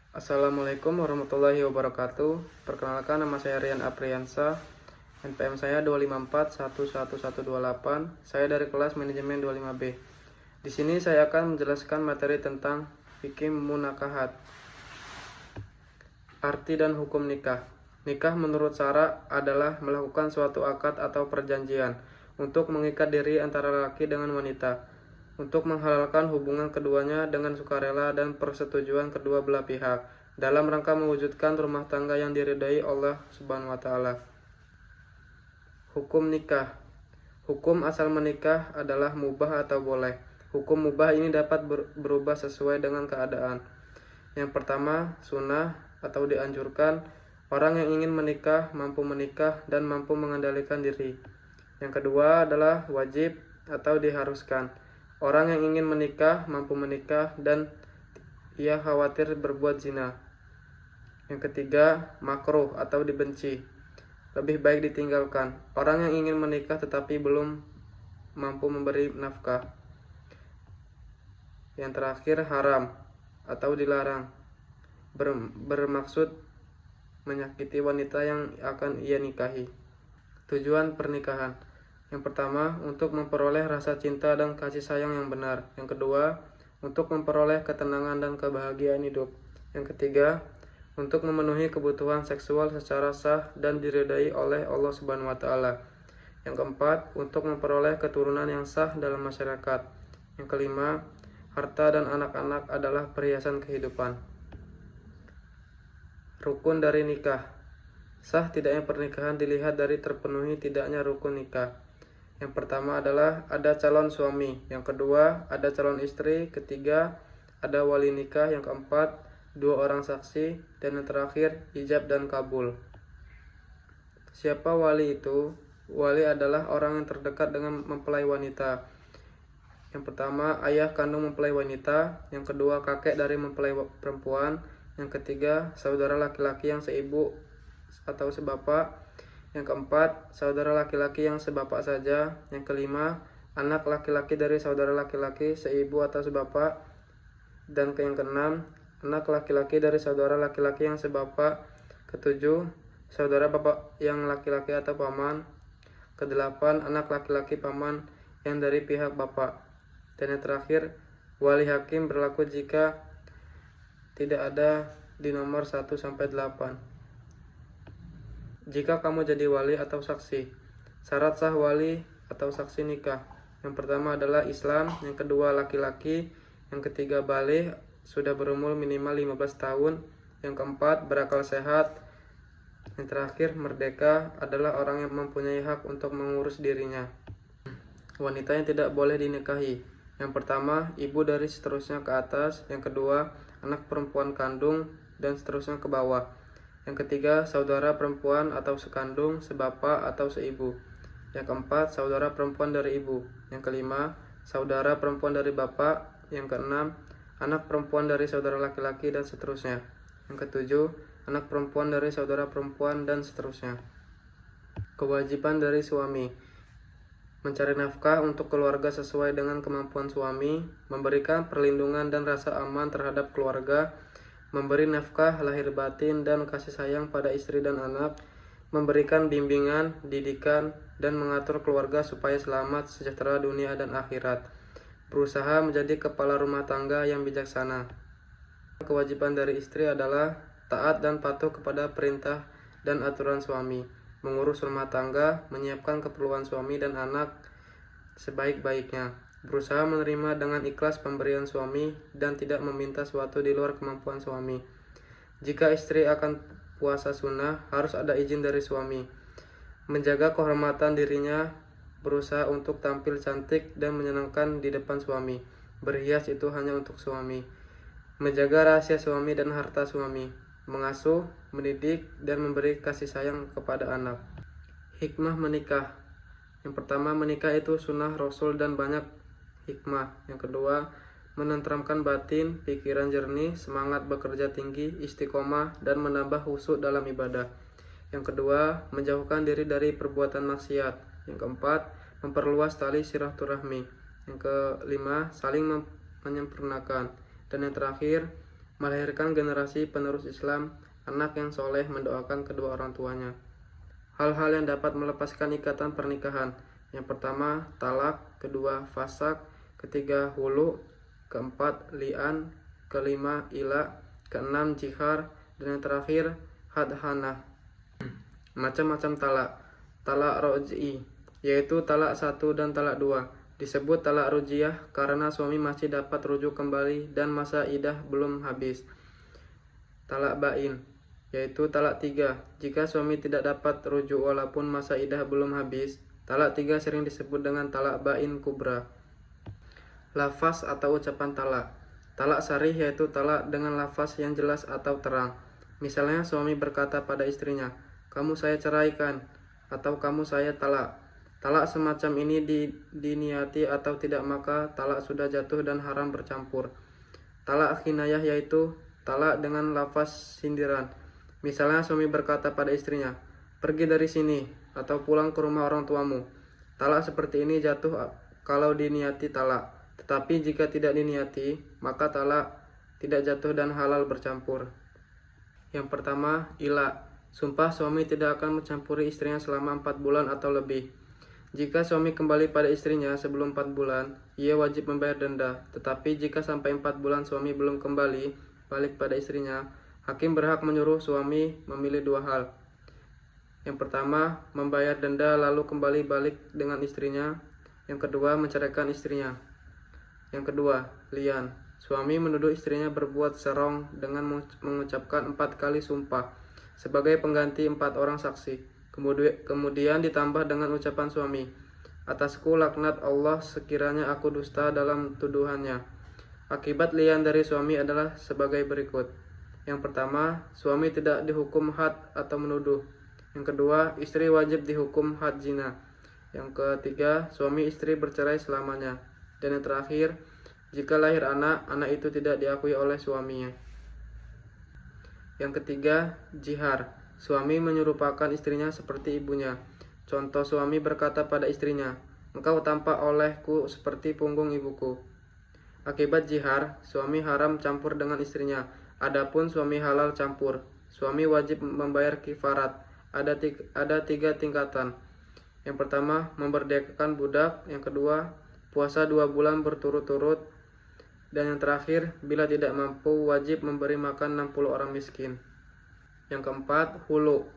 Assalamualaikum warahmatullahi wabarakatuh. Perkenalkan, nama saya Rian Apriansa. NPM saya 2541128. Saya dari kelas manajemen 25B. Di sini saya akan menjelaskan materi tentang fikih munakahat. Arti dan hukum nikah. Nikah menurut syara adalah melakukan suatu akad atau perjanjian untuk mengikat diri antara laki dengan wanita, untuk menghalalkan hubungan keduanya dengan sukarela dan persetujuan kedua belah pihak, dalam rangka mewujudkan rumah tangga yang diridai Allah Subhanahu wa Ta'ala. Hukum nikah. Hukum asal menikah adalah mubah atau boleh. Hukum mubah ini dapat berubah sesuai dengan keadaan. Yang pertama, sunnah atau dianjurkan. Orang yang ingin menikah mampu menikah dan mampu mengendalikan diri. Yang kedua adalah wajib atau diharuskan. Orang yang ingin menikah mampu menikah dan ia khawatir berbuat zina. Yang ketiga, makruh atau dibenci. Lebih baik ditinggalkan. Orang yang ingin menikah tetapi belum mampu memberi nafkah. Yang terakhir, haram atau dilarang. Bermaksud menyakiti wanita yang akan ia nikahi. Tujuan pernikahan. Yang pertama, untuk memperoleh rasa cinta dan kasih sayang yang benar. Yang kedua, untuk memperoleh ketenangan dan kebahagiaan hidup. Yang ketiga, untuk memenuhi kebutuhan seksual secara sah dan diridai oleh Allah Subhanahu wa Ta'ala. Yang keempat, untuk memperoleh keturunan yang sah dalam masyarakat. Yang kelima, harta dan anak-anak adalah perhiasan kehidupan. Rukun dari nikah. Sah tidaknya pernikahan dilihat dari terpenuhi tidaknya rukun nikah. Yang pertama adalah ada calon suami, yang kedua ada calon istri, ketiga ada wali nikah, yang keempat 2 orang saksi, dan yang terakhir ijab dan kabul. Siapa wali itu? Wali adalah orang yang terdekat dengan mempelai wanita. Yang pertama, ayah kandung mempelai wanita, yang kedua kakek dari mempelai perempuan, yang ketiga saudara laki-laki yang seibu atau sebapak, yang keempat saudara laki-laki yang sebapak saja, yang kelima anak laki-laki dari saudara laki-laki seibu atau sebapak, dan yang keenam anak laki-laki dari saudara laki-laki yang sebapak, ketujuh saudara bapak yang laki-laki atau paman, kedelapan anak laki-laki paman yang dari pihak bapak, dan yang terakhir wali hakim berlaku jika tidak ada di nomor 1-8. Jika kamu jadi wali atau saksi. Syarat sah wali atau saksi nikah. Yang pertama adalah Islam, yang kedua laki-laki, yang ketiga baligh, sudah berumur minimal 15 tahun, yang keempat berakal sehat, yang terakhir merdeka, adalah orang yang mempunyai hak untuk mengurus dirinya. Wanita yang tidak boleh dinikahi. Yang pertama, ibu dari seterusnya ke atas, yang kedua anak perempuan kandung, dan seterusnya ke bawah. Yang ketiga, saudara perempuan atau sekandung, sebapak atau seibu. Yang keempat, saudara perempuan dari ibu. Yang kelima, saudara perempuan dari bapak. Yang keenam, anak perempuan dari saudara laki-laki, dan seterusnya. Yang ketujuh, anak perempuan dari saudara perempuan, dan seterusnya. Kewajiban dari suami. Mencari nafkah untuk keluarga sesuai dengan kemampuan suami, memberikan perlindungan dan rasa aman terhadap keluarga, memberi nafkah lahir batin dan kasih sayang pada istri dan anak, memberikan bimbingan, didikan, dan mengatur keluarga supaya selamat sejahtera dunia dan akhirat, berusaha menjadi kepala rumah tangga yang bijaksana. Kewajiban dari istri adalah taat dan patuh kepada perintah dan aturan suami, mengurus rumah tangga, menyiapkan keperluan suami dan anak sebaik-baiknya, berusaha menerima dengan ikhlas pemberian suami dan tidak meminta sesuatu di luar kemampuan suami. Jika istri akan puasa sunnah, harus ada izin dari suami. Menjaga kehormatan dirinya, berusaha untuk tampil cantik dan menyenangkan di depan suami. Berhias itu hanya untuk suami. Menjaga rahasia suami dan harta suami. Mengasuh, mendidik, dan memberi kasih sayang kepada anak. Hikmah menikah. Yang pertama, menikah itu sunnah Rasul dan banyak hikmah. Yang kedua, menenteramkan batin, pikiran jernih, semangat bekerja tinggi, istiqomah, dan menambah khusyuk dalam ibadah. Yang kedua, menjauhkan diri dari perbuatan maksiat. Yang keempat, memperluas tali silaturahmi. Yang kelima, saling menyempurnakan. Dan yang terakhir, melahirkan generasi penerus Islam, anak yang soleh, mendoakan kedua orang tuanya. Hal-hal yang dapat melepaskan ikatan pernikahan. Yang pertama, talak. Kedua, fasak. Ketiga, hulu. Keempat, li'an. Kelima, ila. Keenam, jihar. Dan yang terakhir, hadhanah. Macam-macam talak. Talak roj'i, yaitu talak 1 dan talak 2. Disebut talak rujiyah karena suami masih dapat rujuk kembali dan masa idah belum habis. Talak bain, yaitu talak 3. Jika suami tidak dapat rujuk walaupun masa idah belum habis. Talak 3 sering disebut dengan talak bain kubra. Lafaz atau ucapan talak. Talak sarih yaitu talak dengan lafaz yang jelas atau terang. Misalnya suami berkata pada istrinya, "Kamu saya ceraikan," atau "Kamu saya talak." Talak semacam ini diniati atau tidak, maka talak sudah jatuh dan haram bercampur. Talak kinayah yaitu talak dengan lafaz sindiran. Misalnya suami berkata pada istrinya, "Pergi dari sini," atau "Pulang ke rumah orang tuamu." Talak seperti ini jatuh kalau diniati talak. Tetapi jika tidak diniati, maka talak tidak jatuh dan halal bercampur. Yang pertama, ila. Sumpah suami tidak akan mencampuri istrinya selama 4 bulan atau lebih. Jika suami kembali pada istrinya sebelum 4 bulan, ia wajib membayar denda. Tetapi jika sampai 4 bulan suami belum kembali balik pada istrinya, hakim berhak menyuruh suami memilih 2 hal. Yang pertama, membayar denda lalu kembali balik dengan istrinya. Yang kedua, menceraikan istrinya. Yang kedua, lian. Suami menuduh istrinya berbuat serong dengan mengucapkan 4 kali sumpah sebagai pengganti 4 orang saksi. Kemudian ditambah dengan ucapan suami, "Atasku laknat Allah sekiranya aku dusta dalam tuduhannya." Akibat lian dari suami adalah sebagai berikut. Yang pertama, suami tidak dihukum had atau menuduh. Yang kedua, istri wajib dihukum had zina. Yang ketiga, suami istri bercerai selamanya. Dan yang terakhir, jika lahir anak, anak itu tidak diakui oleh suaminya. Yang ketiga, jihar. Suami menyerupakan istrinya seperti ibunya. Contoh, suami berkata pada istrinya, "Engkau tampak olehku seperti punggung ibuku." Akibat jihar, suami haram campur dengan istrinya. Adapun suami halal campur. Suami wajib membayar kifarat. Ada 3 tingkatan. Yang pertama, memerdekakan budak. Yang kedua, puasa 2 bulan berturut-turut. Dan yang terakhir, bila tidak mampu, wajib memberi makan 60 orang miskin. Yang keempat, hulu.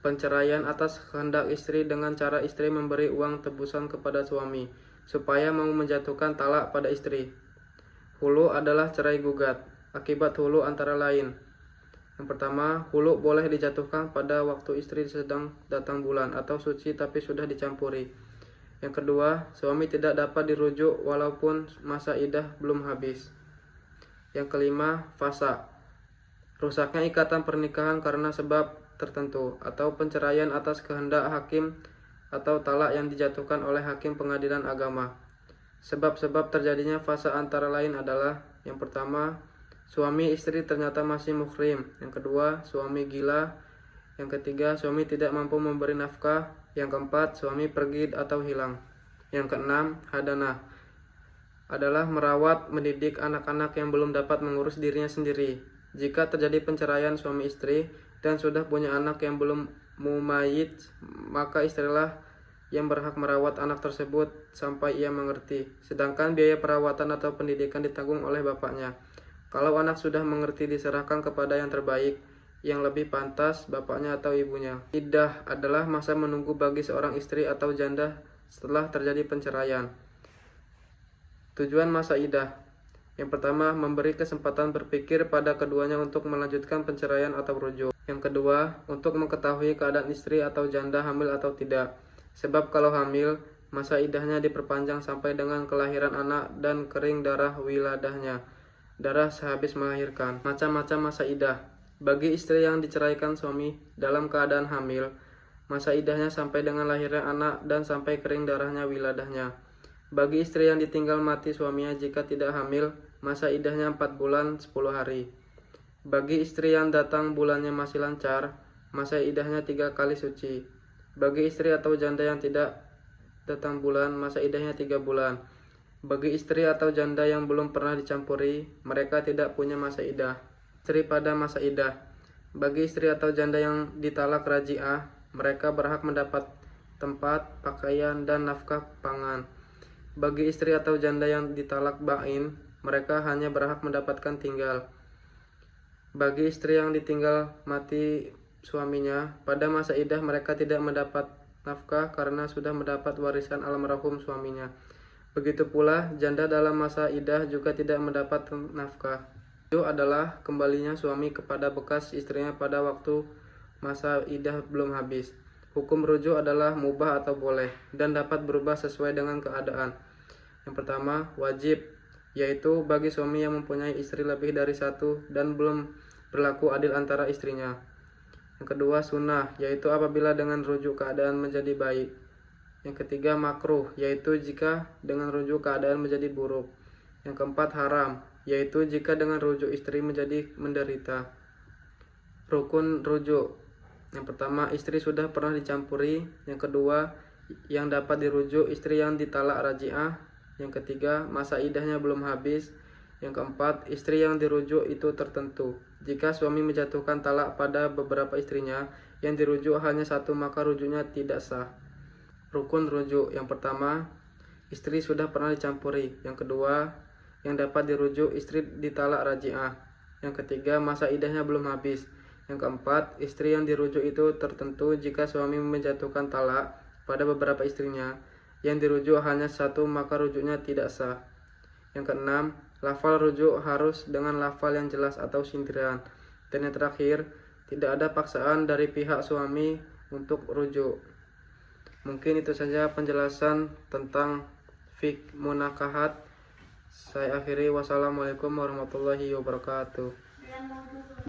Penceraian atas kehendak istri dengan cara istri memberi uang tebusan kepada suami, supaya mau menjatuhkan talak pada istri. Hulu adalah cerai gugat. Akibat hulu antara lain. Yang pertama, hulu boleh dijatuhkan pada waktu istri sedang datang bulan atau suci tapi sudah dicampuri. Yang kedua, suami tidak dapat dirujuk walaupun masa idah belum habis. Yang kelima, fasa. Rusaknya ikatan pernikahan karena sebab tertentu atau penceraian atas kehendak hakim atau talak yang dijatuhkan oleh hakim pengadilan agama. Sebab-sebab terjadinya fasa antara lain adalah: yang pertama, suami istri ternyata masih muhrim. Yang kedua, suami gila. Yang ketiga, suami tidak mampu memberi nafkah. Yang keempat, suami pergi atau hilang. Yang keenam, hadanah adalah merawat, mendidik anak-anak yang belum dapat mengurus dirinya sendiri. Jika terjadi penceraian suami istri dan sudah punya anak yang belum mumayyiz, maka istrilah yang berhak merawat anak tersebut sampai ia mengerti. Sedangkan biaya perawatan atau pendidikan ditanggung oleh bapaknya. Kalau anak sudah mengerti, diserahkan kepada yang terbaik, yang lebih pantas, bapaknya atau ibunya. Iddah adalah masa menunggu bagi seorang istri atau janda setelah terjadi penceraian. Tujuan masa iddah: yang pertama, memberi kesempatan berpikir pada keduanya untuk melanjutkan penceraian atau rujuk. Yang kedua, untuk mengetahui keadaan istri atau janda hamil atau tidak. Sebab kalau hamil, masa iddahnya diperpanjang sampai dengan kelahiran anak dan kering darah wiladahnya, darah sehabis melahirkan. Macam-macam masa iddah. Bagi istri yang diceraikan suami dalam keadaan hamil, masa iddahnya sampai dengan lahirnya anak dan sampai kering darahnya wiladahnya. Bagi istri yang ditinggal mati suaminya jika tidak hamil, masa iddahnya 4 bulan 10 hari. Bagi istri yang datang bulannya masih lancar, masa iddahnya 3 kali suci. Bagi istri atau janda yang tidak datang bulan, masa iddahnya 3 bulan. Bagi istri atau janda yang belum pernah dicampuri, mereka tidak punya masa iddah. Istri pada masa iddah. Bagi istri atau janda yang ditalak raji'ah, mereka berhak mendapat tempat, pakaian, dan nafkah pangan. Bagi istri atau janda yang ditalak ba'in, mereka hanya berhak mendapatkan tinggal. Bagi istri yang ditinggal mati suaminya, pada masa iddah mereka tidak mendapat nafkah karena sudah mendapat warisan almarhum suaminya. Begitu pula janda dalam masa iddah juga tidak mendapat nafkah. Itu adalah kembalinya suami kepada bekas istrinya pada waktu masa iddah belum habis. Hukum rujuk adalah mubah atau boleh dan dapat berubah sesuai dengan keadaan. Yang pertama, wajib, yaitu bagi suami yang mempunyai istri lebih dari satu dan belum berlaku adil antara istrinya. Yang kedua, sunnah, yaitu apabila dengan rujuk keadaan menjadi baik. Yang ketiga, makruh, yaitu jika dengan rujuk keadaan menjadi buruk. Yang keempat, haram, yaitu jika dengan rujuk istri menjadi menderita. Rukun rujuk. Yang pertama, istri sudah pernah dicampuri. Yang kedua, yang dapat dirujuk istri yang ditalak raji'ah. Yang ketiga, masa iddahnya belum habis. Yang keempat, istri yang dirujuk itu tertentu. Jika suami menjatuhkan talak pada beberapa istrinya, yang dirujuk hanya satu, maka rujuknya tidak sah. Rukun rujuk. Yang pertama, istri sudah pernah dicampuri. Yang kedua, yang dapat dirujuk istri ditalak raji'ah. Yang ketiga, masa iddahnya belum habis. Yang keempat, istri yang dirujuk itu tertentu jika suami menjatuhkan talak pada beberapa istrinya. Yang dirujuk hanya satu, maka rujuknya tidak sah. Yang keenam, lafal rujuk harus dengan lafal yang jelas atau sindiran. Dan yang terakhir, tidak ada paksaan dari pihak suami untuk rujuk. Mungkin itu saja penjelasan tentang fiqh munakahat. Saya akhiri, wassalamualaikum warahmatullahi wabarakatuh.